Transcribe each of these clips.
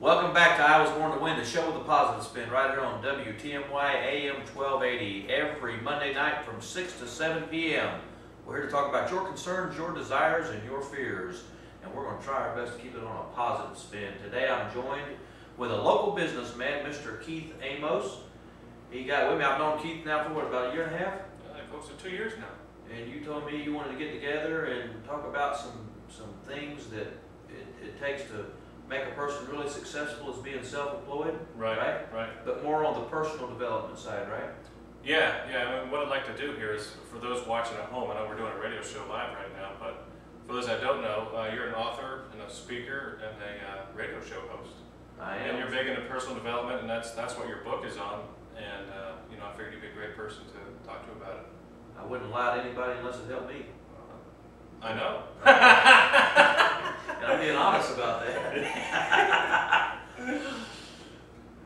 Welcome back to I Was Born to Win, the show with a positive spin, right here on WTMY AM 1280, every Monday night from 6 to 7 p.m. We're here to talk about your concerns, your desires, and your fears, and we're going to try our best to keep it on a positive spin. Today I'm joined with a local businessman, Mr. Keith Amos. He got with me. I've known Keith now for what, about a year and a half? Close to 2 years now. And you told me you wanted to get together and talk about some things that it takes to make a person really successful as being self-employed, Right. But more on the personal development side, right? Yeah. I mean, what I'd like to do here is, for those watching at home, I know we're doing a radio show live right now, but for those that don't know, you're an author and a speaker and a radio show host. I am. And you're big into personal development, and that's what your book is on. And I figured you'd be a great person to talk to about it. I wouldn't lie to anybody unless it helped me. I know. And I'm being honest about that.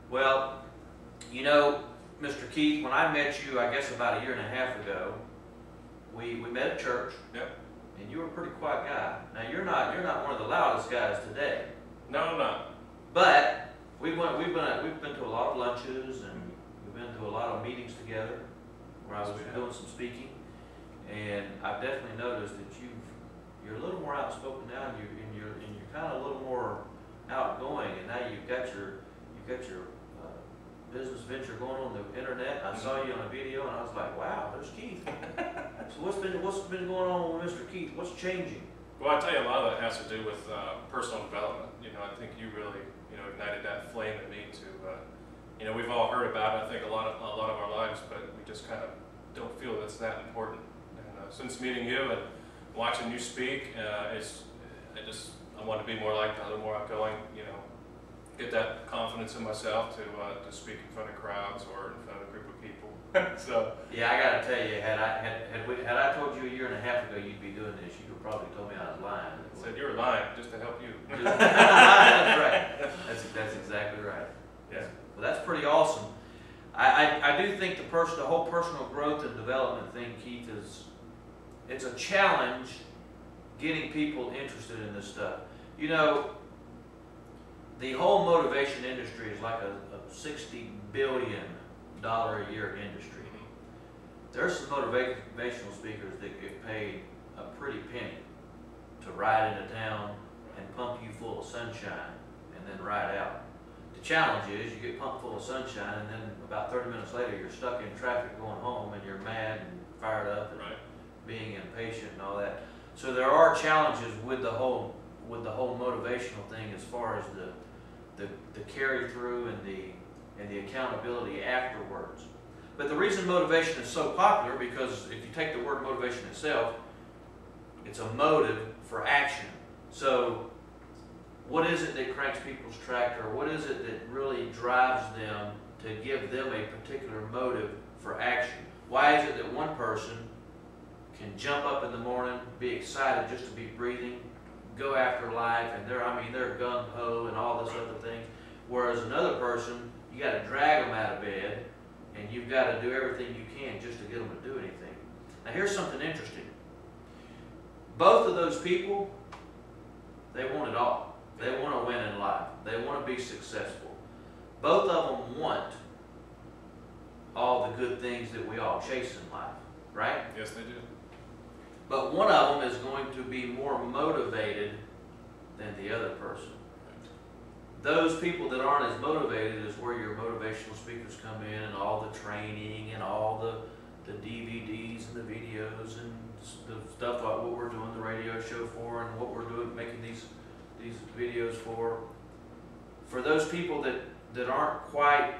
Well, you know, Mr. Keith, when I met you, I guess about a year and a half ago, we met at church. Yep. And you were a pretty quiet guy. Now you're not one of the loudest guys today. No, I'm not. But we've been to a lot of lunches and we've been to a lot of meetings together where I was doing some speaking, and I've definitely noticed that you're a little more outspoken now, and you're kind of a little more outgoing, and now you've got your business venture going on the internet. I saw you on a video, and I was like, wow, there's Keith. So what's been going on with Mr. Keith? What's changing? Well, I tell you, a lot of that has to do with personal development. I think you really, ignited that flame in me to, we've all heard about it, I think a lot of our lives, but we just kind of don't feel it's that important. And since meeting you and watching you speak, I want to be more like that, a little more outgoing, get that confidence in myself to speak in front of crowds or in front of a group of people. So yeah, I got to tell you, had I told you a year and a half ago you'd be doing this, you'd have probably told me I was lying. I said you were lying just to help you. That's right. That's exactly right. Yeah. Well, that's pretty awesome. I do think the whole personal growth and development thing, Keith, it's a challenge getting people interested in this stuff. The whole motivation industry is like a $60 billion a year industry. There's some motivational speakers that get paid a pretty penny to ride into town and pump you full of sunshine and then ride out. The challenge is you get pumped full of sunshine, and then about 30 minutes later you're stuck in traffic going home, and you're mad and fired up and being impatient and all that. So there are challenges with the whole motivational thing as far as the carry through and the accountability afterwards. But the reason motivation is so popular, because if you take the word motivation itself, it's a motive for action. So what is it that cranks people's tractor? What is it that really drives them to give them a particular motive for action? Why is it that one person can jump up in the morning, be excited just to be breathing, go after life, and they're gung-ho and all this other thing, whereas another person, you got to drag them out of bed, and you've got to do everything you can just to get them to do anything. Now here's something interesting. Both of those people, they want it all. They want to win in life. They want to be successful. Both of them want all the good things that we all chase in life, right? Yes, they do. But one of them is going to be more motivated than the other person. Those people that aren't as motivated is where your motivational speakers come in, and all the training and all the DVDs and the videos and the stuff like what we're doing the radio show for, and what we're doing making these videos for. For those people that aren't quite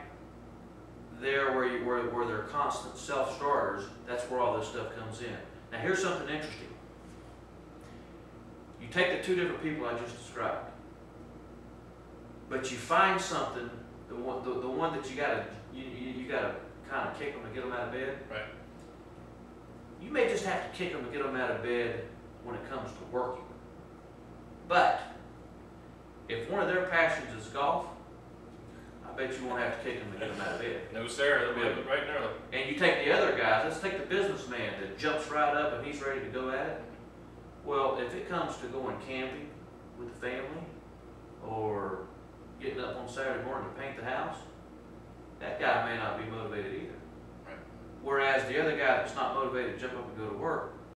there where they're constant self-starters, that's where all this stuff comes in. Now here's something interesting. You take the two different people I just described, but you find something, the one that you gotta kind of kick them to get them out of bed. Right. You may just have to kick them to get them out of bed when it comes to working. But if one of their passions is golf, I bet you won't have to kick them to get them out of bed. No, sir. They'll be up right and early. And you take the other guys, let's take the businessman that jumps right up and he's ready to go at it. Well, if it comes to going camping with the family, or getting up on Saturday morning to paint the house, that guy may not be motivated either. Right. Whereas the other guy that's not motivated to jump up and go to work,